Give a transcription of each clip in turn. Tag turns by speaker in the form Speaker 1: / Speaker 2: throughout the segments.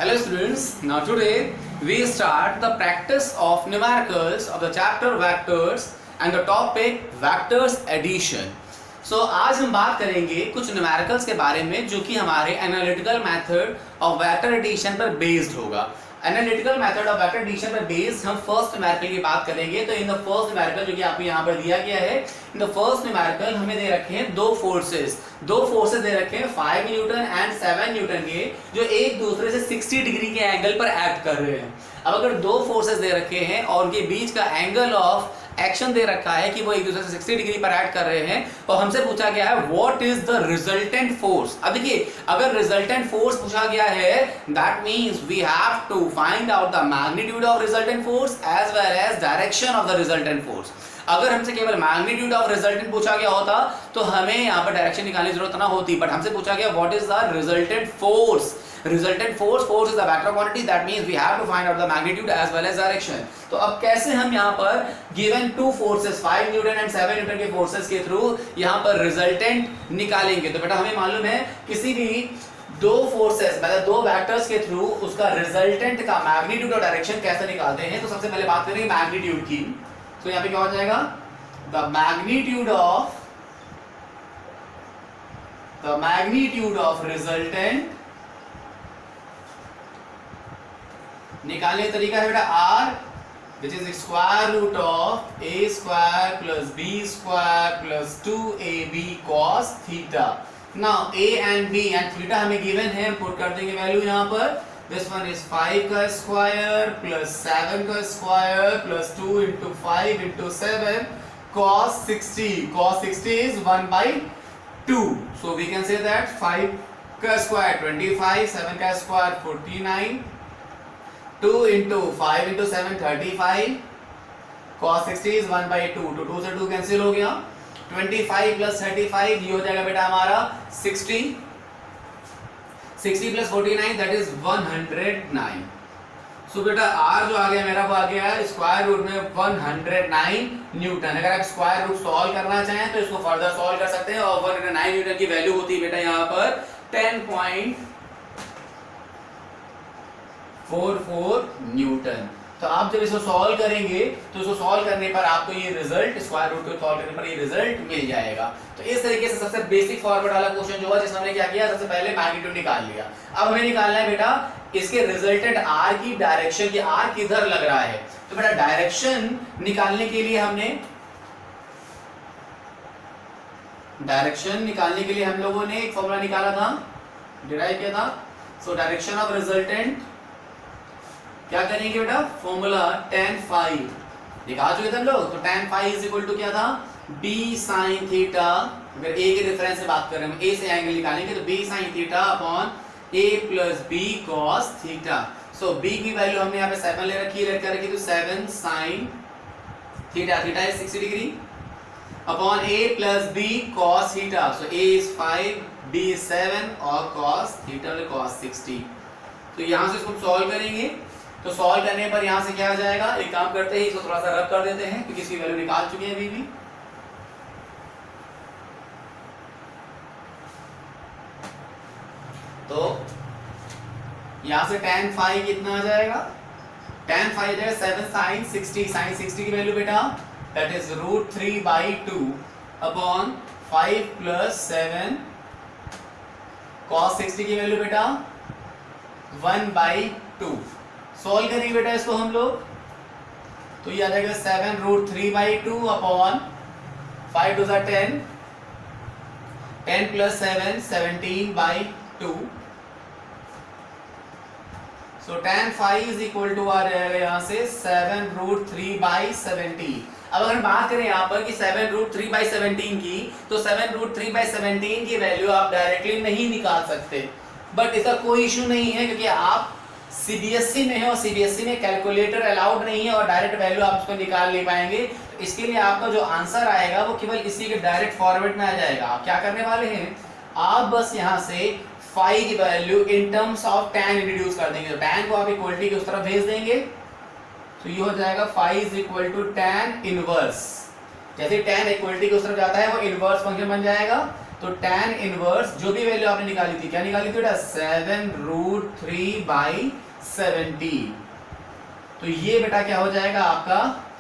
Speaker 1: Hello students, now today we start the practice of numericals of the chapter vectors and the topic vectors addition. So आज हम बात करेंगे कुछ numericals के बारे में जो कि हमारे analytical method of vector addition पर based होगा. Analytical method of vector addition पर बेस्ड हम फर्स्ट न्यूमेरिकल की बात करेंगे. तो इन द फर्स्ट न्यूमेरिकल जो कि आपको यहाँ पर दिया गया है, इन द फर्स्ट न्यूमेरिकल हमें दे रखे हैं दो फोर्सेस दे रखे हैं 5 न्यूटन एंड 7 न्यूटन के, जो एक दूसरे से 60 डिग्री के एंगल पर एक्ट कर रहे हैं. अब अगर दो फोर्सेस दे रखे हैं और उनके बीच का एंगल ऑफ एक्शन दे रखा है कि वो एक दूसरे से 60 डिग्री पर एक्ट कर रहे हैं, तो हमसे पूछा गया है what is the resultant force. अब देखिए, अगर रिजल्टेंट फोर्स पूछा गया है, that means we have to find out the magnitude of resultant force as well as direction of the resultant force. अगर हमसे केवल मैग्नीट्यूड ऑफ रिजल्टेंट पूछा गया होता तो हमें यहाँ पर डायरेक्शन निकालने की जरूरत ना होती, बट हमसे पूछा गया what is the resultant force. Resultant force is the vector quantity, that means we have to find out the magnitude as well as direction. तो अब कैसे हम यहाँ पर given two forces 5 Newton and 7 Newton के forces के through यहाँ पर रिजल्टेंट निकालेंगे. तो बेटा हमें मालूम है किसी भी दो फोर्सेस मतलब दो वेक्टर्स के थ्रू उसका रिजल्टेंट का मैग्नीट्यूड और डायरेक्शन कैसे निकालते हैं. तो सबसे पहले बात करेंगे मैग्नीट्यूड की. तो यहाँ पे क्या हो जाएगा, द मैग्नीट्यूड ऑफ रिजल्टेंट निकालने का तरीका है बेटा r, which is square root of a square plus b square plus 2ab cos theta. Now a and b and theta हमें given है, पुट कर देंगे वैल्यू यहाँ पर. This one is 5 का स्क्वायर plus 7 का square plus 2 into 5 into 7 cos 60. Cos 60 is 1 by 2. So we can say that 5 का square 25, 7 का square 49, 2 into 5 into 7 35, cos 60 is 1 by 2. तो 2 से 2 कैंसिल हो गया. 25 plus 35 ये हो जाएगा बेटा हमारा 60. 60 plus 49 that is 109. सो बेटा r जो आ गया मेरा वो आ गया स्क्वायर रूट में 109 न्यूटन. अगर आप स्क्वायर रूट सॉल्व करना चाहें तो इसको फर्दर सॉल्व कर सकते हैं और 109 न्यूटन की वैल्यू होती है बेटा यहाँ पर 10.44 न्यूटन. तो आप जब इसको सॉल्व करेंगे तो इसको सॉल्व करने पर आपको ये रिजल्ट स्क्वायर रूट को सॉल्व करने पर ये रिजल्ट मिल जाएगा. तो इस तरीके से सबसे बेसिक फॉर्मूला वाला क्वेश्चन जो है जिसमें हमने क्या किया, सबसे पहले मैग्नीट्यूड निकाल लिया. अब हमें निकालना है बेटा इसके रिजल्टेंट r की डायरेक्शन की, r किधर लग रहा है. तो बेटा डायरेक्शन निकालने के लिए हम लोगों ने एक फॉर्मूला निकाला था, डिराइव किया था. सो डायरेक्शन ऑफ रिजल्टेंट क्या करेंगे बेटा, फॉर्मूला tan phi दिखा चुके थे हम लोग. तो tan phi is equal to क्या था, b sin थीटा. अगर a के रेफरेंस से बात कर रहे हैं, हम a से एंगल निकालेंगे तो b sin theta upon a plus b cos theta. So b की वैल्यू हमने यहाँ पे 7 ले रखी है, तो 7 sin theta, theta is 60 degree upon a plus b cos theta. So a is 5, b is 7 और cos थीटा cos 60. तो यहाँ से इसको सॉल्व करेंगे. तो सॉल्व करने पर यहाँ से क्या आ जाएगा, एक काम करते हैं इसको थोड़ा सा रब कर देते हैं क्योंकि इसकी वैल्यू निकाल चुके हैं अभी भी. तो यहाँ से tan phi कितना आ जाएगा, tan phi आ जाएगा 7 sin 60. sin 60 की वैल्यू बेटा that is √3 by 2 upon 5 plus 7 cos 60 की वैल्यू बेटा 1 by 2. सॉल्व करेंगे बेटा इसको हम लोग तो ये आ जाएगा 7 √3 by 2 upon 5 to the 10, 10 plus 7 17 by 2. So tan phi is equal to आ जाएगा यहाँ से 7 √3 by 17. अब अगर बात करें यहाँ पर कि 7 √3 by 17 की, तो 7 √3 by 17 की वैल्यू आप डायरेक्टली नहीं निकाल सकते, बट इसका कोई इशू नहीं है क्योंकि आप सीबीएसई में है और सीबीएसई में कैलकुलेटर अलाउड नहीं है और डायरेक्ट वैल्यू आप उसको निकाल नहीं पाएंगे. तो इसके लिए आपका जो आंसर आएगा वो केवल इसी के डायरेक्ट फॉर्मेट में आ जाएगा. आप क्या करने वाले हैं, आप बस यहाँ से फाई की value in terms of tan introduce कर देंगे. तो tan को आप इक्वलिटी की उस तरफ भेज देंगे तो ये हो जाएगा phi is equal to tan inverse. जैसे tan इक्वलिटी की उस तरफ जाता है वो इनवर्स फंक्शन बन जाएगा. तो tan इनवर्स जो भी वैल्यू आपने निकाली थी, क्या निकाली थी बेटा, 7√3/17। तो ये बेटा क्या हो जाएगा आपका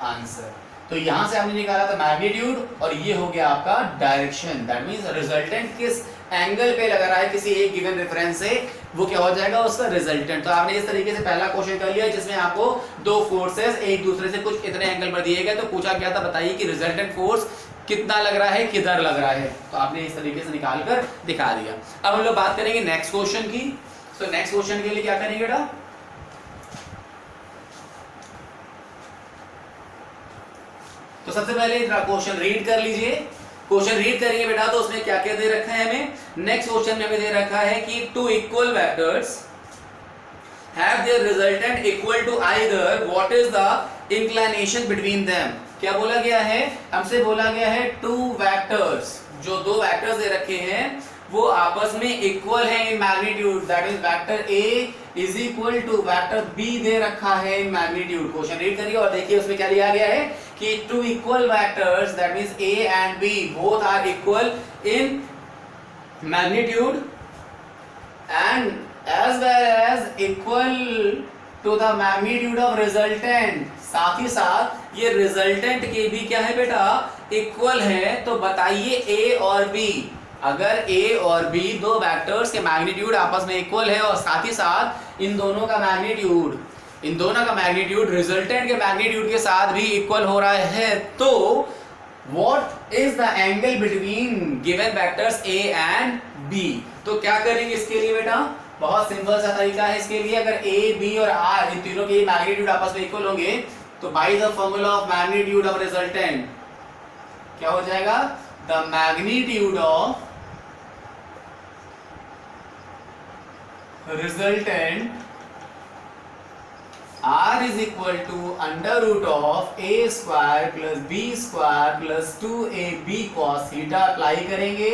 Speaker 1: आंसर। तो यहां से आपने निकाला था मैग्नीट्यूड और ये हो गया आपका डायरेक्शन। दैट मींस रिजल्टेंट किस एंगल पे लग रहा है किसी एक गिवन रेफरेंस से, वो क्या हो जाएगा उसका रिजल्टेंट। तो आपने इस तरीके से पहला क्वेश्चन कर लिया जिसमें आपको दो फोर्सेस एक दूसरे से कुछ इतने एंगल पर दिए गए, तो पूछा गया था बताइए कि रिजल्टेंट फोर्स कितना लग रहा है, किधर लग रहा है। तो आपने इस तरीके से निकाल कर दिखा दिया। अब हम लोग बात करेंगे नेक्स्ट क्वेश्चन की। तो नेक्स्ट क्वेश्चन के लिए क्या करेंगे बेटा, तो सबसे पहले क्वेश्चन रीड कर लीजिए। क्वेश्चन रीड करेंगे बेटा तो उसमें क्या क्या दे रखा है हमें। नेक्स्ट क्वेश्चन में हमें दे रखा है कि two equal vectors have their resultant equal to either what is the inclination between them. क्या बोला गया है, हमसे बोला गया है टू वेक्टर्स, जो दो वेक्टर्स दे रखे हैं वो आपस में इक्वल है in magnitude. That is vector A is equal to vector B दे रखा है इन मैग्नीट्यूड। क्वेश्चन रीड करिए और देखिए उसमें क्या दिया गया है कि two equal vectors that means A and B both are equal in magnitude and as well as equal to the magnitude of resultant. साथ ही साथ ये रिजल्टेंट के भी क्या है बेटा, इक्वल है। तो बताइए ए और बी, अगर ए और बी दो वेक्टर्स के मैग्नीट्यूड आपस में इक्वल है और साथ ही साथ इन दोनों का मैग्नीट्यूड रिजल्टेंट के मैग्नीट्यूड के साथ भी इक्वल हो रहा है, तो what is the angle between given vectors A and B. तो क्या करेंगे इसके लिए बेटा, बहुत सिंपल सा तरीका है इसके लिए। अगर ए बी और आर इन तीनों के मैग्नीट्यूड आपस में इक्वल होंगे तो by the formula of magnitude of resultant क्या हो जाएगा, the magnitude of resultant R is equal to under root of a square plus b square plus 2ab cos theta apply करेंगे।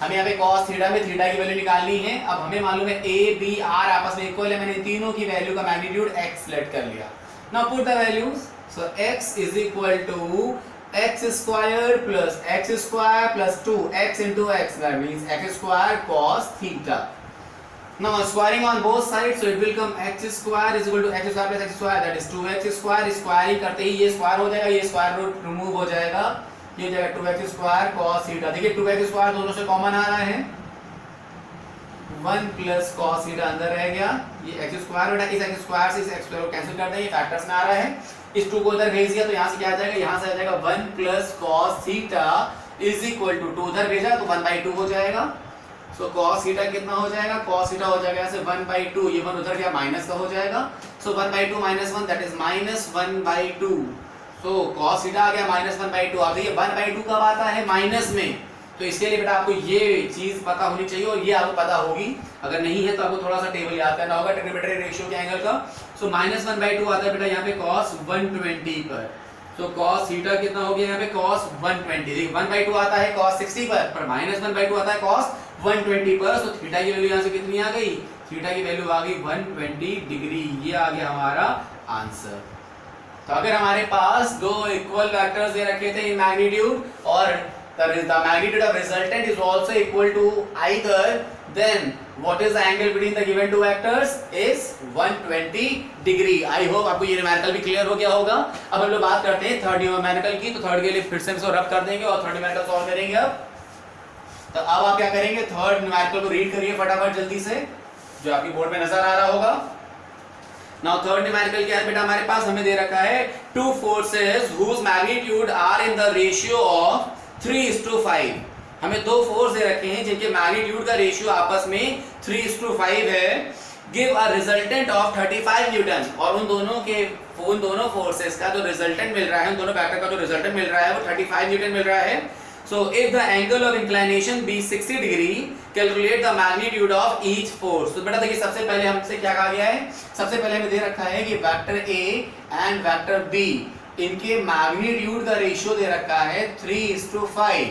Speaker 1: हमें यहाँ पे cos थीटा में थीटा की value निकालनी है। अब हमें मालूम है a b r आपस में इक्वल है, मैंने तीनों की वैल्यू का मैग्नीट्यूड x लेट कर लिया। Now put the values, so x is equal to x square plus x square plus 2x into x, that means x square cos theta. Now squaring on both sides, so it will come x square is equal to x square plus x square, that is 2x square। Squaring करते ही ये square हो जाएगा, ये square root remove हो जाएगा, ये हो जाएगा 2x स्क्वायर cos थीटा। देखिए 2x स्क्वायर दोनों से कॉमन आ रहा है, 1 प्लस cos थीटा अंदर रह गया, ये x स्क्वायर बेटा इस x स्क्वायर से इस x स्क्वायर को कैंसिल कर देंगे, फैक्टर्स में आ रहा है। इस 2 को उधर भेज दिया तो यहाँ से क्या आ जाएगा, यहाँ से आ जाएगा 1 plus cos theta is equal to 2 उधर भेजा तो 1/2 हो जाएगा। सो cos थीटा कितना हो जाएगा, cos थीटा हो जाएगा ऐसे 1/2, ये 1 उधर गया माइनस का हो जाएगा। So 1/2 minus 1 that is minus 1/2। So cos theta आ गया माइनस 1/2। अब ये 1/2 कब आता है, माइनस में। तो इसके लिए बेटा आपको ये चीज पता होनी चाहिए और ये आपको पता होगी। अगर नहीं है तो आपको थोड़ा सा टेबल याद करना होगा ट्रिग्नोमेट्री रेशियो के एंगल का। सो माइनस 1/2 आता है बेटा यहाँ पे cos 120 पर। तो cos थीटा कितना हो गया यहाँ पे, cos 120। देखिए 1/2 आता है cos 60 पर माइनस 1/2 आता है cos 120 पर। तो थीटा की वैल्यू यहाँ से कितनी आ गई, थीटा की वैल्यू आ गई 120 डिग्री। ये आ गया हमारा आंसर। तो अगर हमारे पास दो इक्वल वेक्टर्स दे रखे थे इन मैग्नीट्यूड और the magnitude of resultant is also equal to either, then what is the angle between the given two vectors is 120 degree। I hope आपको ये न्यूमेरिकल भी क्लियर हो गया होगा। अब हम लोग बात करते हैं थर्ड न्यूमेरिकल की। तो थर्ड के लिए फिर से इसको रब कर देंगे और थर्ड न्यूमेरिकल सॉल्व करेंगे। अब आप क्या करेंगे, थर्ड न्यूमेरिकल को रीड करिए फटाफट जल्दी से, जो आपकी बोर्ड में नजर आ रहा होगा। नाउ थर्ड न्यूमेरिकल क्या है बेटा, हमारे पास हमें दे रखा है two forces whose magnitude are in the ratio of 3:5। हमें दो फोर्स दे रखे हैं जिनके मैग्नीट्यूड का रेशियो आपस में 3:5 है। Give a resultant of 35 Newton. और उन दोनों फोर्सेस का जो रिजल्टेंट मिल रहा है, उन दोनों वेक्टर का जो रिजल्टेंट मिल रहा है वो 35 न्यूटन मिल रहा है। So if the angle of inclination be 60 degree, calculate the magnitude of each force. तो बेटा देखिए सबसे पहले हमसे क्या कहा गया है, सबसे पहले हमें दे रखा है कि vector A and vector B इनके मैग्नीट्यूड का रेशियो दे रखा है 3:5।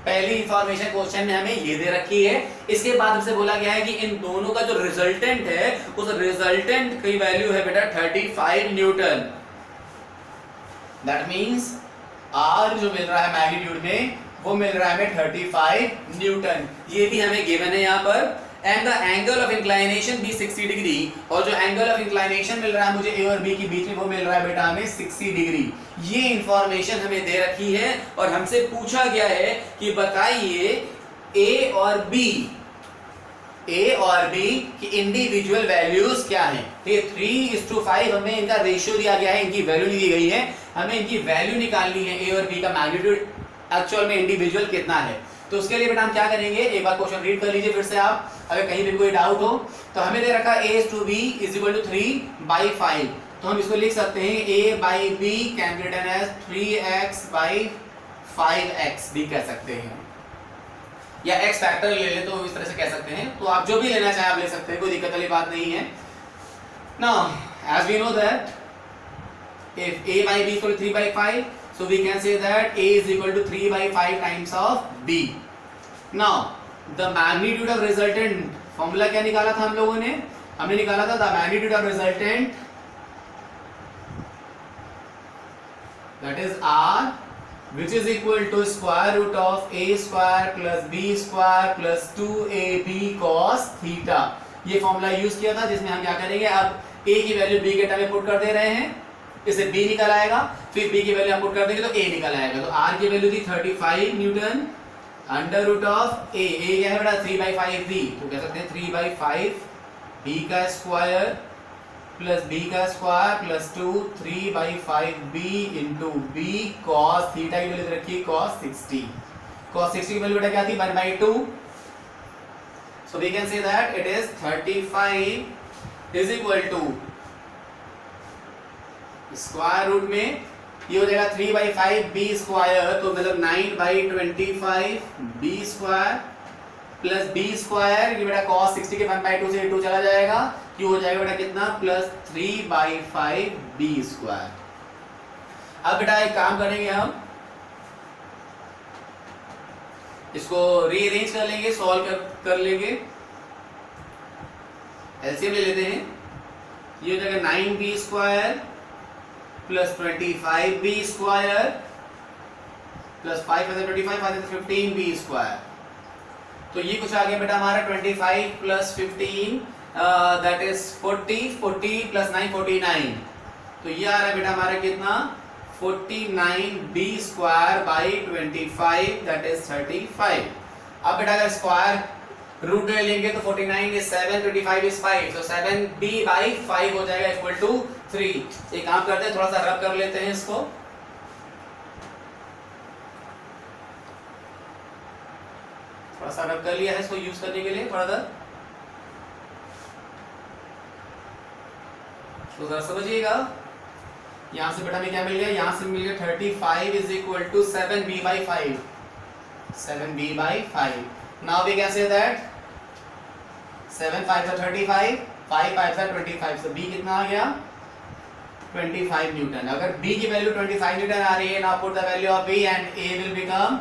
Speaker 1: पहली इंफॉर्मेशन क्वेश्चन में हमें ये दे रखी है। इसके बाद हमसे बोला गया है कि इन दोनों का जो रिजल्टेंट है उस रिजल्टेंट की वैल्यू है बेटा 35 न्यूटन। दैट मींस आर जो मिल रहा है मैग्नीट्यूड में वो मिल रहा है हमें 35 न्यूटन। ये भी हमें गिवन है यहाँ पर। And the angle of inclination भी 60 डिग्री, और जो एंगल ऑफ इंक्लाइनेशन मिल रहा है मुझे ए और बी के बीच में वो मिल रहा है बेटा हमें 60 डिग्री। ये इंफॉर्मेशन हमें दे रखी है और हमसे पूछा गया है कि बताइए ए और बी की इंडिविजुअल वैल्यूज क्या है। ये 3:5 हमें इनका रेशियो दिया गया है, इनकी वैल्यू दी गई है, हमें इनकी वैल्यू निकालनी है ए और बी का मैग्नीट्यूड एक्चुअल में इंडिविजुअल कितना है। तो उसके लिए बेटा हम क्या करेंगे, एक बार क्वेश्चन रीड कर लीजिए फिर से आप, अगर कहीं भी कोई डाउट हो। तो हमें दे रखा a/b = 3/5, तो हम इसको लिख सकते हैं a/b can be written as 3x/5x भी कह सकते हैं, या x फैक्टर ले ले तो इस तरह से कह सकते हैं। तो आप जो भी लेना चाहें आप ले सकते हैं, कोई दिक्कत वाली बात नहीं है। Now as we know that if a/b = 3/5, so we can say that a is equal to 3/5 times of b. Now the magnitude of resultant, formula क्या निकाला था हम लोगों ने, हमने निकाला था the magnitude of resultant, that is r, which is equal to square root of a square plus b square plus 2ab cos theta। ये फॉर्मूला यूज किया था, जिसमें हम क्या करेंगे, अब a की वैल्यू b के टर्म में पुट कर दे रहे हैं, इसे b निकल आएगा, फिर b की वैल्यू आप पुट कर देंगे तो a निकल आएगा। तो r की वैल्यू थी 35 newton under root of a क्या है बेटा 3/5 b, तो कह सकते हैं 3/5 b का स्क्वायर प्लस b का square plus 2 3/5 b into b cos theta की वैल्यू रखी cos 60। cos 60 की वैल्यू बेटा क्या थी 1/2, so we can say that it is 35 is equal to square root में ये हो जाएगा 3/5 b स्क्वायर, तो मतलब 9/25 b square plus b square, ये बेटा cos 60 के 1/2 से 2 चला जाएगा, ये हो जाएगा बेटा कितना प्लस 3/5 b स्क्वायर। अब बेटा एक काम करेंगे, हम इसको रीअरेंज कर लेंगे, सॉल्व कर लेंगे, एलसीएम ले लेते हैं। ये हो जाएगा 9b square plus 25b square plus 5 25 15b square, तो ये कुछ आ गया बेटा हमारा 25 प्लस 15 दैट इज 40 प्लस 9 49, तो ये आ रहा है बेटा हमारा कितना 49b square by 25 that is 35। अब बेटा अगर स्क्वायर रूट ले लेंगे तो 49 is 7, 25 is 5, so 7b/5 हो जाएगा इक्वल टू 3। एक काम करते हैं, थोड़ा सा रब कर लेते हैं इसको, थोड़ा सा रब कर लिया है इसको यूज करने के लिए, थोड़ा सा तो जरा समझिएगा। यहां से बेटा हमें क्या मिल गया, यहां से मिल गया 35 is equal to 7b/5, 7b/5। Now we can say that 7 5 35, 5 5 25, so b कितना आ गया 25 न्यूटन। अगर b की वैल्यू 25 न्यूटन आ रही है, now put the value of b and a will become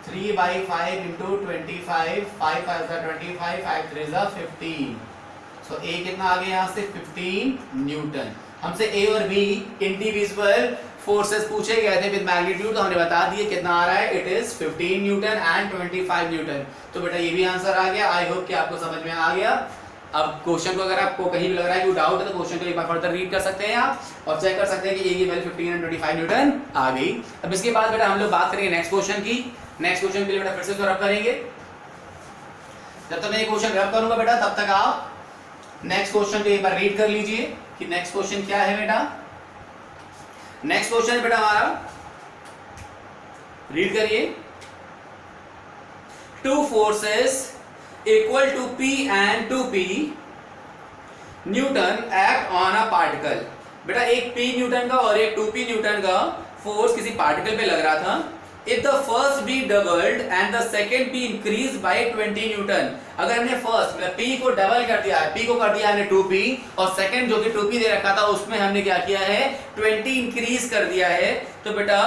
Speaker 1: 3/5 into 25, 5 5 25, 5 3 15, so a कितना आ गया यहाँ से 15 न्यूटन। हमसे a और b इंडिविजुअल फोर्सेस पूछे गए थे विद मैग्नीट्यूड, तो हमने बता दिए कितना आ रहा है, it is 15 Newton and 25 Newton. तो बेटा ये भी आंसर आ गया, आई होप कि आपको समझ में आ गया। अब क्वेश्चन को अगर आपको कहीं भी लग रहा है कि डाउट है तो क्वेश्चन को एक बार फर्दर रीड कर सकते हैं आप और चेक कर सकते हैं कि ये वैल्यू 15 एंड 25 न्यूटन आ गई। अब इसके बाद बेटा हम लोग बात करेंगे नेक्स्ट क्वेश्चन की। नेक्स्ट क्वेश्चन के लिए बेटा फिर से रब करेंगे, जब तक मैं ये क्वेश्चन रब करूंगा बेटा तब तक आप नेक्स्ट क्वेश्चन को एक बार रीड कर लीजिए कि नेक्स्ट क्वेश्चन क्या है बेटा। नेक्स्ट क्वेश्चन है बेटा हमारा, रीड करिए, two forces equal to P and 2P newton act on a particle. बेटा एक P न्यूटन का और एक 2P न्यूटन का फोर्स किसी पार्टिकल पे लग रहा था। If the first B doubled and the second P increased by 20 Newton, अगर हमने फर्स्ट मतलब P को डबल कर दिया है, P को कर दिया हमने 2P और सेकंड जो कि 2P दे रखा था उसमें हमने क्या किया है 20 इंक्रीज कर दिया है, तो बेटा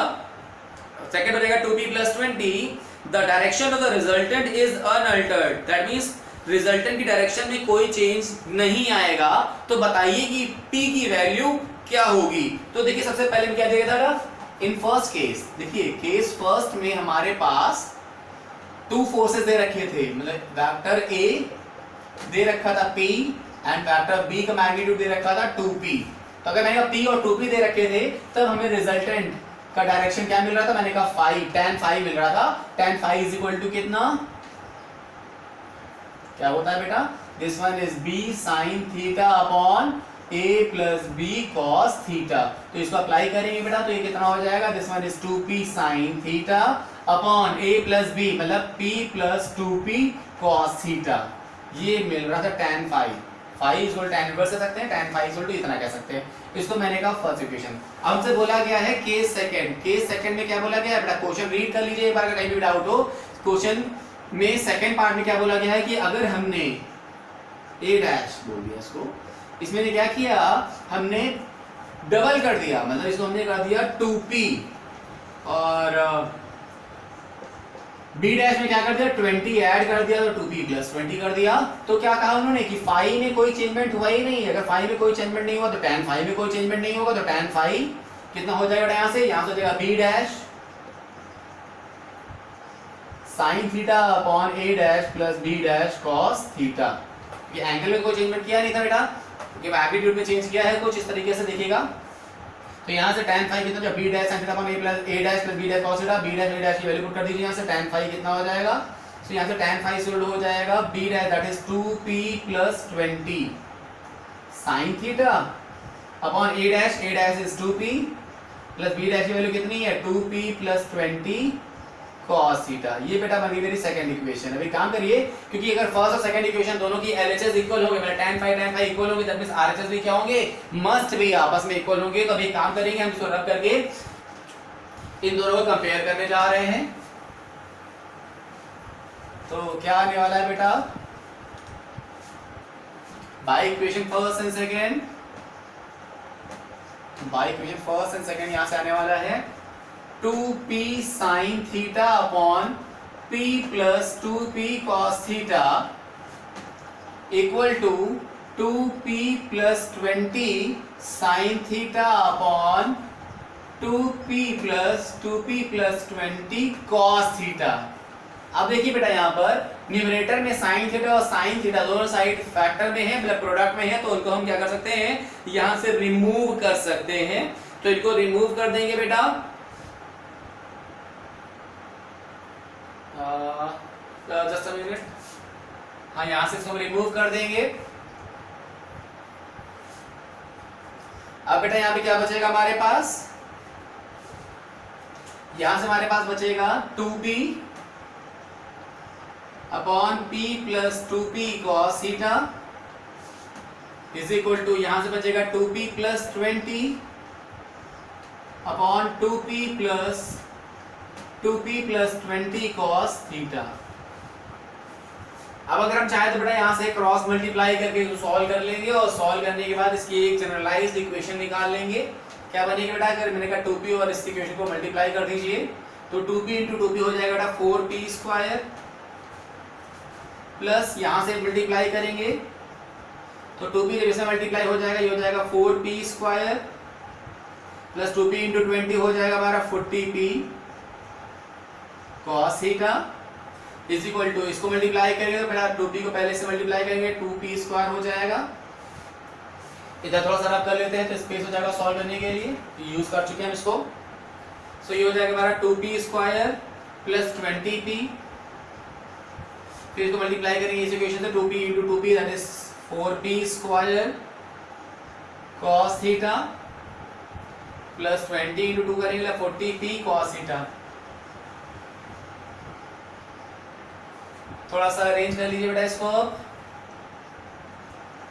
Speaker 1: सेकंड हो जाएगा 2P plus 20, the direction of the resultant is unaltered, that means resultant की डायरेक्शन में कोई चेंज नहीं आएगा। तो बताइए कि P की वैल्यू क्या होगी। तो देखिए सबसे पहले क्या दिया था, इन फर्स्ट केस, देखिए केस फर्स्ट में हमारे पास टू फोर्सेस दे रखे थे, मतलब वेक्टर ए दे रखा था P एंड वेक्टर B का मैग्नीट्यूड दे रखा था 2P। तो अगर मैंने कहा P और 2P दे रखे थे तब हमें रिजल्टेंट का डायरेक्शन क्या मिल रहा था, मैंने कहा फाई, tan फाई मिल रहा था। tan phi is equal to कितना, क्या होता है बेटा, this one is B sin theta upon A plus B cos theta. तो इसको अप्लाई करेंगे बेटा तो ये कितना हो जाएगा, this one is 2P sin theta upon A plus B, मतलब P plus 2P cos theta. ये मिल रहा था tan phi, phi equal tan inverse कर सकते हैं, tan फाई इक्वल टू इतना कह सकते हैं। इसको मैंने कहा फर्स्ट इक्वेशन। अब से बोला गया है केस सेकंड, केस सेकंड में क्या बोला गया है बेटा, क्वेश्चन रीड कर लीजिए एक बार अगर कहीं भी डाउट हो। क्वेश्चन में सेकंड पार्ट में क्या बोला गया है कि अगर हमने a डैश बोल दिया इसको, इसमें क्या किया, हमने डबल कर दिया, मतलब इसको हमने कर दिया 2p और b डैश में क्या कर दिया 20 ऐड कर दिया तो 2p प्लस 20 कर दिया। तो क्या कहा उन्होंने कि फाई में कोई चेंजमेंट हुआ ही नहीं है, अगर फाई में कोई चेंजमेंट नहीं हुआ तो tan फाई में कोई चेंजमेंट नहीं होगा, तो tan फाई कितना हो जाएगा यहाँ से हो जाएगा b dash sin theta upon a dash plus b dash cos theta. ये एंगल में कोई चेंजमेंट किया नहीं था बेटा, क्योंकि मैग्नीट्यूड में चेंज किया है कुछ इस तरीके से देखिएगा। तो यहाँ से tan फाई कितना, जब b dash sin theta upon a dash plus b dash cos theta, b dash a dash की वैल्यू पुट कर दीजिए यहाँ से, tan फाई कितना हो जाएगा, तो यहाँ से tan फाई इक्वल हो जाएगा b dash that is 2p plus 20 sin theta upon a dash is 2p plus b dash की वैल्यू कितनी है 2p प्लस 20 cos थीटा। ये बेटा बन गई मेरी सेकंड इक्वेशन। अभी काम करिए, क्योंकि अगर फर्स्ट और सेकंड इक्वेशन दोनों की LHS इक्वल होंगे, मतलब tan फाई इक्वल होंगे, दैट मींस RHS भी क्या होंगे, मस्ट भी आपस में इक्वल होंगे। तो अभी काम करेंगे हम इसको रब करके इन दोनों को कंपेयर करने जा रहे हैं। तो क्या आने वाला है बेटा, by equation first and second, by equation first and second यहां से आने वाला है 2p sin theta upon p plus 2p cos theta equal to 2p plus 20 sin theta upon 2p plus 20 cos theta. अब देखिए बेटा यहाँ पर न्यूमरेटर में sin थीटा और sin थीटा दोनों साइड फैक्टर में है, मतलब प्रोडक्ट में है, तो उनको हम क्या कर सकते हैं, यहाँ से रिमूव कर सकते हैं। तो इनको रिमूव कर देंगे बेटा, जस्ट अ मिनट, हाँ यहां से इसको रिमूव कर देंगे। अब बेटा यहाँ पे क्या बचेगा हमारे पास, यहां से हमारे पास बचेगा 2p अपॉन p plus 2p cos theta is equal to, यहां से बचेगा 2p प्लस 20 अपॉन 2p प्लस 20 cos थीटा। अब अगर हम चाहे तो बेटा यहाँ से क्रॉस मल्टीप्लाई करके इसको सॉल्व कर लेंगे और सॉल्व करने के बाद इसकी एक जनरलाइज्ड इक्वेशन निकाल लेंगे। क्या बनेगी बेटा, अगर मैंने कहा 2p और इस इक्वेशन को मल्टीप्लाई कर दीजिए तो 2p इंटू 2p हो जाएगा बेटा 4p स्क्वायर, प्लस यहाँ से मल्टीप्लाई करेंगे तो 2p जब इससे मल्टीप्लाई हो जाएगा, ये हो जाएगा 4p square plus 2p into 20 हो जाएगा हमारा 40p cos theta is equal to, इसको मल्टीप्लाई करेंगे तो बेटा 2p को पहले से मल्टीप्लाई करेंगे 2p स्क्वायर हो जाएगा। इधर थोड़ा सा रब कर लेते हैं तो स्पेस हो जाएगा सॉल्व करने के लिए, यूज कर चुके हैं हम इसको। सो ये हो जाएगा हमारा 2p स्क्वायर प्लस 20p, फिर इसको मल्टीप्लाई करेंगे इस इक्वेशन से 2p into 2p that is 4p square cos theta plus 20 into 2 करेंगे 40p cos थीटा। थोड़ा सा अरेंज कर लीजिए बेटा इसको,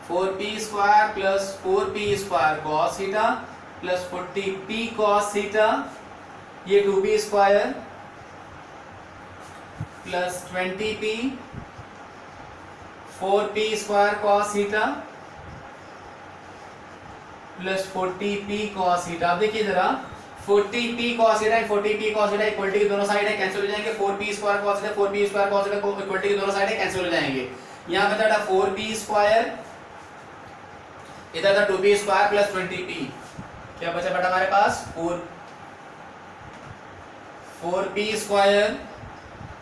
Speaker 1: 4p square plus 4p square cos theta plus 40p cos theta, ये 2p square plus 20p 4p square cos theta plus 40p cos theta. अब देखिए जरा 40p cos theta 40p cos theta equality के दोनों साइड है cancel हो जाएंगे, 4p square cos theta 4p square cos theta equality के दोनों साइड है कैंसिल हो जाएंगे। यहाँ पे था 4p स्क्वायर, इधर था 2p स्क्वायर प्लस 20p, क्या बचा बेटा हमारे पास 4p square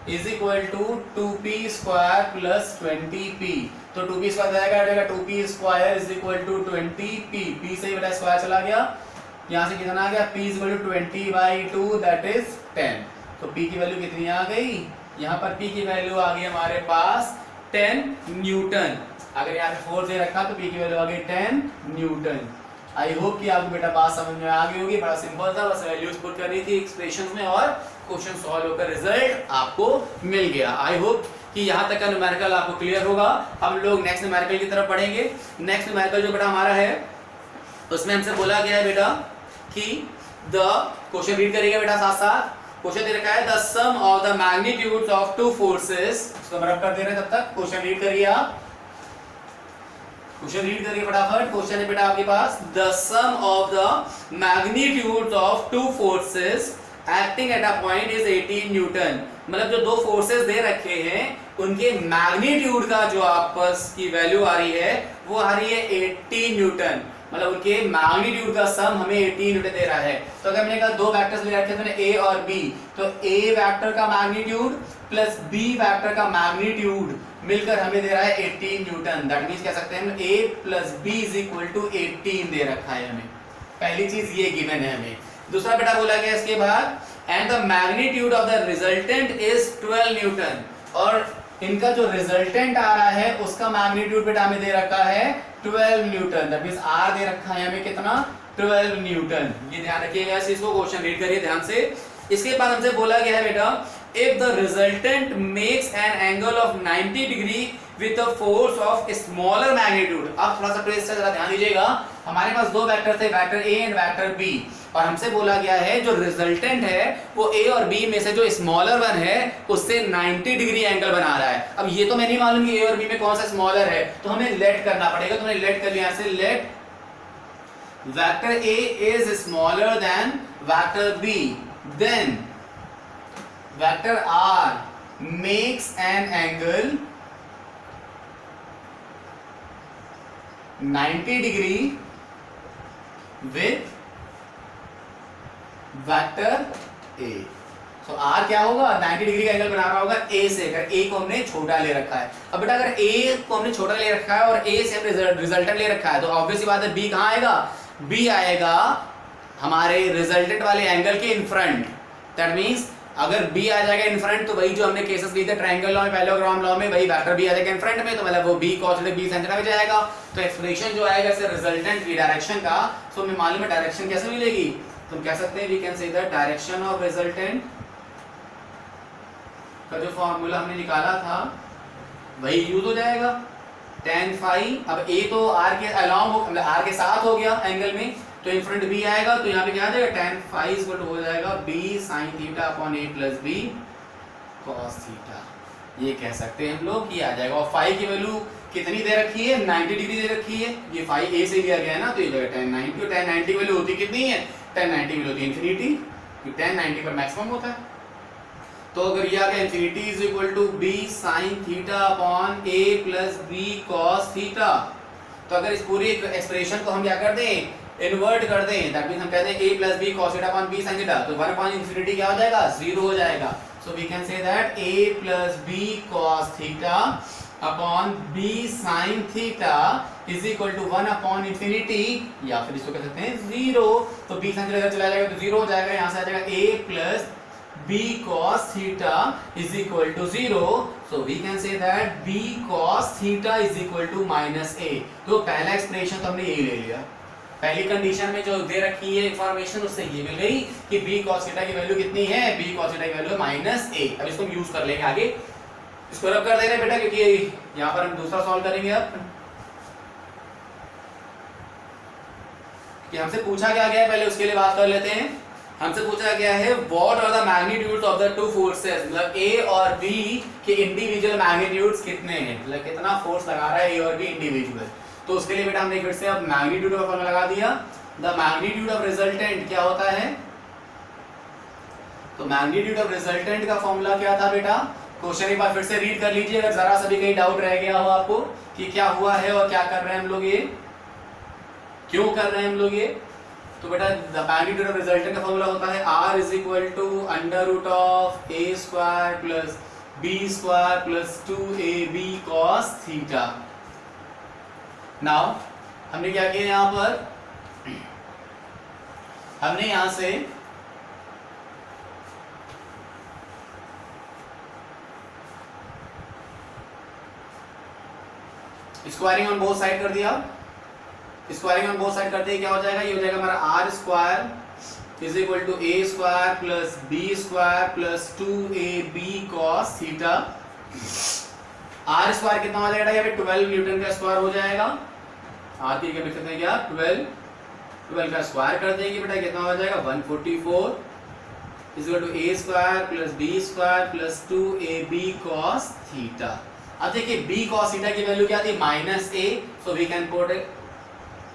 Speaker 1: is equal to 2p square plus 20p। तो 2p स्क्वायर जाएगा 2p square is equal to 20p। p से बेटा स्क्वायर चला गया, यहाँ से कितना आ गया p is equal to 20/2 that is 10। तो p की वैल्यू कितनी आ गई, यहाँ पर p की वैल्यू आ गई हमारे पास 10 न्यूटन। अगर यहाँ पे 4 दे रखा तो p की वैल्यू आ गई 10 न्यूटन। आई होप कि आपको बेटा बात समझ में आ गई होगी। बड़ा सिंपल था, बस वैल्यूज पुट करनी थी एक्सप्रेशंस में और क्वेश्चन सॉल्व होकर रिजल्ट आपको मिल गया। आई होप कि यहाँ तक का न्यूमेरिकल आपको क्लियर होगा। हम लोग नेक्स्ट न्यूमेरिकल की तरफ पढ़ेंगे। नेक्स्ट न्यूमेरिकल जो बेटा हमारा है उसमें हमसे बोला गया है बेटा कि द क्वेश्चन रीड करिएगा बेटा साथ साथ। क्वेश्चन दे रखा है the sum of the magnitudes of two forces. इसको हम रब कर दे रहे हैं, तब तक क्वेश्चन रीड करिए आप। क्वेश्चन रीड करिए फटाफट। क्वेश्चन है बेटा आपके पास the sum of the magnitudes of two forces acting at a point is 18 newton. मतलब जो दो फोर्सेस दे रखे हैं उनके मैग्नीट्यूड का जो आपस की वैल्यू आ रही है वो आ रही है 18 न्यूटन। मतलब उनके मैग्नीट्यूड का सम हमें 18 न्यूटन दे रहा है। तो अगर मैंने कहा दो वेक्टर्स ले रखे थे ए और बी, तो ए वेक्टर का मैग्नीट्यूड प्लस बी वेक्टर का मैग्नीट्यूड मिलकर हमें दे रहा है 18 न्यूटन। दैट मींस कह सकते हैं हम a plus B is equal to 18 दे रखा है हमें। पहली चीज ये गिवन है हमें। दूसरा बेटा बोला गया इसके बाद and the magnitude of the resultant is 12 Newton. और इनका जो रिजल्टेंट आ रहा है उसका मैग्नीट्यूड बेटा हमें दे रखा है 12 न्यूटन। दैट मींस r दे रखा है हमें कितना 12 न्यूटन। ये ध्यान रखिएगा, इसको क्वेश्चन रीड करिए ध्यान से। इसके बाद हमसे बोला गया है बेटा if the resultant makes an angle of 90 degree with a force of smaller magnitude। अब थोड़ा सा ट्विस्ट है, जरा ध्यान दीजिएगा। हमारे पास दो वेक्टर थे, vector a and vector b, और हमसे बोला गया है जो रिजल्टेंट है वो a और b में से जो स्मॉलर वन है उससे 90 डिग्री एंगल बना रहा है। अब ये तो मैं नहीं मालूम कि a और b में कौन सा स्मॉलर है, तो हमें लेट करना पड़ेगा। तो मैंने लेट कर लिया, यहाँ से let vector a is smaller than vector b, then vector r makes an angle 90 degree with vector a। so r क्या होगा, 90 डिग्री का एंगल बना रहा होगा a से। अगर a को हमने छोटा ले रखा है, अब बेटा अगर a को हमने छोटा ले रखा है और a से हमने रिजल्टेंट ले रखा है, तो ऑब्वियस सी बात है b कहाँ आएगा, b आएगा हमारे रिजल्टेंट वाले एंगल के इन फ्रंट। दैट मींस अगर b आ जाएगा इन फ्रंट तो वही जो हमने केसेस लिए थे ट्रायंगल लॉ में, पैरेललोग्राम लॉ में, वही वेक्टर b आ जाएगा इन फ्रंट में, तो मतलब वो b cos b sin में जाएगा। तो एक्सप्रेशन जो आएगा इससे रिजल्टेंट की डायरेक्शन का, तो हमें मालूम है डायरेक्शन कैसे मिलेगी। तो हम कह सकते हैं we can say that direction of resultant का जो फॉर्मूला हमने निकाला था वही यूज हो जाएगा tan phi। अब a तो r के अलोंग हो, मतलब r के साथ हो गया एंगल में, तो इन फ्रंट b आएगा, तो यहाँ पे क्या आ जाएगा tan phi इक्वल टू हो जाएगा b sin theta upon a plus b cos theta. ये कह सकते हैं हम लोग कि आ जाएगा। और phi की वैल्यू कितनी दे रखी है, 90 डिग्री दे रखी है। ये phi a से लिया गया है ना, तो ये जगह tan 90, और tan 90 की वैल्यू होती कितनी है, tan 90 की वैल्यू होती है इन्फिनिटी, क्योंकि tan 90 पर मैक्सिमम होता है। तो अगर ये आ गया infinity is equal to b sin theta upon a plus b cos theta, तो अगर इस पूरी एक्सप्रेशन को हम क्या कर दें, इन्वर्ट कर दें, दैट मींस हम कहते हैं a plus b cos theta upon b sin theta, तो 1 अपॉन इन्फिनिटी क्या हो जाएगा, 0 हो जाएगा। So we can say that a plus b cos theta upon b sin theta is equal to 1 upon infinity, या फिर इसको कह सकते हैं 0। तो b sin थीटा चला जाएगा तो 0 हो जाएगा, यहाँ से आ जाएगा a plus b cos theta is equal to 0. So we can say that b cos theta is equal to minus a. तो पहला एक्सप्रेशन तो हमने यही ले लिया। पहली कंडीशन में जो दे रखी है इंफॉर्मेशन उससे ये मिल गई कि b cos theta की वैल्यू कितनी है, b cos theta की वैल्यू है माइनस a। अब इसको हम यूज कर लेंगे आगे। इसको रब कर दे रहे हैं बेटा, क्योंकि यहाँ पर हम दूसरा सॉल्व करेंगे। अब कि हमसे पूछा क्या गया है पहले उसके लिए बात कर लेते हैं। हमसे पूछा गया है what are the magnitudes of the two forces, मतलब a और b के इंडिविजुअल मैग्नीट्यूड्स कितने हैं, मतलब कितना फोर्स लगा रहा है a और b इंडिविजुअल। तो उसके लिए बेटा हमने फिर से अब मैग्नीट्यूड का फॉर्मूला लगा दिया। द मैग्नीट्यूड ऑफ रिजल्टेंट क्या होता है, तो मैग्नीट्यूड ऑफ रिजल्टेंट का फॉर्मूला क्या था बेटा, क्वेश्चन एक बार फिर से रीड कर लीजिए अगर जरा सा भी कहीं डाउट रह गया हो आपको कि क्या हुआ है और क्या कर रहे हैं हम लोग, ये क्यों कर रहे हैं हम लोग ये। तो बेटा द मैग्नीट्यूड ऑफ रिजल्टेंट का फॉर्मूला होता है r is equal to under root of a square plus b square plus 2ab cos theta. Now हमने क्या किया यहाँ पर, हमने यहां से स्क्वायरिंग ऑन बोथ साइड कर दिया। स्क्वायरिंग ऑन बोथ साइड करते ही क्या हो जाएगा, ये हो जाएगा हमारा R square is equal to A square plus B square plus 2ab cos theta. R square कितना हो जाएगा, यहाँ पे 12 न्यूटन का स्क्वायर हो जाएगा। आर की क्या लिख सकते हैं क्या, 12 का स्क्वायर कर देंगे बेटा कितना हो जाएगा 144 is equal to A square plus B square plus 2ab cos theta. अब देखिए b cos थीटा की वैल्यू क्या थी, minus a, so we can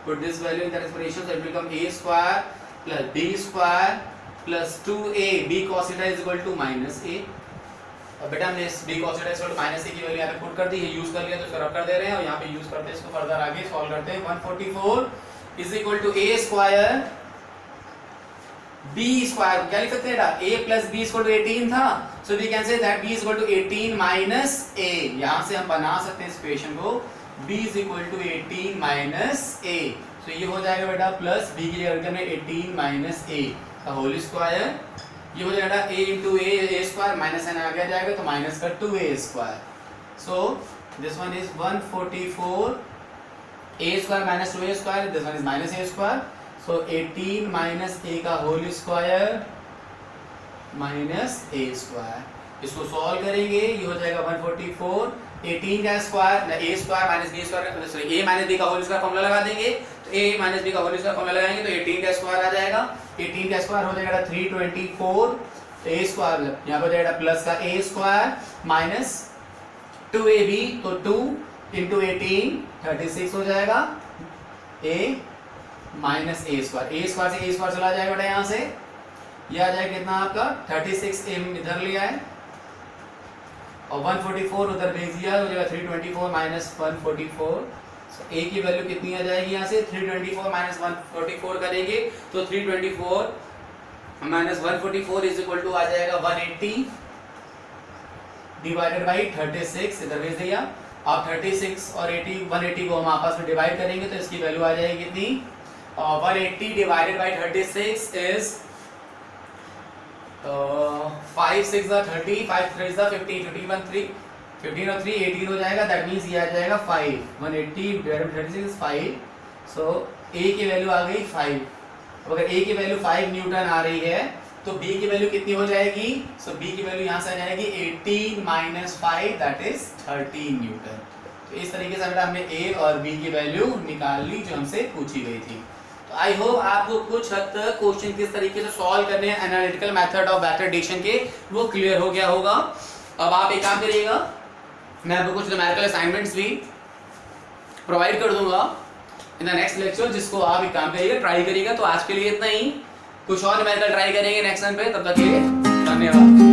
Speaker 1: put this value in that expression, so it will become a square plus b square plus 2ab cos theta is equal to minus a। अब बेटा हमने इस b cos theta is equal to minus a की value यहाँ पे put कर दी है, use कर लिया तो इसको रब कर दे रहे हैं और यहाँ पे यूज करते हैं इसको फर्दर आगे सॉल्व करते हैं। 144 is equal to a square b square क्या लिख सकते हैं बेटा, a plus b is equal to 18 था, so we can say that b is equal to 18 minus a। यहाँ से हम बना सकते हैं इस इक्वेशन को b is equal to 18 minus a, so ये हो जाएगा बेटा प्लस b की जगह हमने 18 minus a का होल स्क्वायर, ये हो जाएगा a into a square minus n आगे आ जाएगा तो माइनस का 2a square, so this one is 144 a square minus 2a square, this one is minus a square, so 18 minus a का whole square minus a square. इसको solve करेंगे ये हो जाएगा 144 18 का square a square minus b square, sorry a minus b का whole square formula लगा देंगे तो a माइनस b का होल स्क्वायर फॉर्मूला लगाएंगे तो 18 का स्क्वायर आ जाएगा। 18 का स्क्वायर हो जाएगा 324 a स्क्वायर, यहाँ पर हो जाएगा प्लस का a स्क्वायर माइनस 2ab, तो 2 into 18 36 हो जाएगा a minus a square, a square से a स्क्वायर चला जाएगा बेटा यहाँ से, ये आ जाएगा कितना आपका 36 m इधर लिया है और 144 उधर भेज दिया हो जाएगा 324 माइनस 144, a की वैल्यू कितनी आ जाएगी यहाँ से 324 माइनस 144 करेंगे तो 324 माइनस 144 इज इक्वल टू आ जाएगा 180 डिवाइडेड बाई 36, इधर भेज दिया। अब 36 और 80 180 को हम आपस में डिवाइड करेंगे तो इसकी वैल्यू आ जाएगी कितनी, 180 डिवाइडेड बाई 36 इज 5 6 30 5 3 15 15 और 3 18 हो जाएगा, दैट मींस ये आ जाएगा 5 180 divided by 36 is 5, so a की वैल्यू आ गई 5। अगर a की वैल्यू 5 न्यूटन आ रही है तो b की वैल्यू कितनी हो जाएगी, सो b की वैल्यू यहाँ से आ जाएगी 18 माइनस 5 दैट इज 13 न्यूटन। तो इस तरीके से हमने a और b की वैल्यू निकाल ली जो हमसे पूछी गई थी। तो आई होप आपको कुछ हद तक क्वेश्चन किस तरीके से सॉल्व करने हैं analytical method of vector addition के वो क्लियर हो गया होगा। अब आप एक काम करिएगा, मैं आपको कुछ न्यूमेरिकल असाइनमेंट्स भी प्रोवाइड कर दूंगा इन द नेक्स्ट लेक्चर, जिसको आप एक काम करिएगा ट्राई करिएगा। तो आज के लिए इतना ही, कुछ और न्यूमेरिकल ट्राई करेंगे नेक्स्ट टाइम पे, तब तक के लिए धन्यवाद।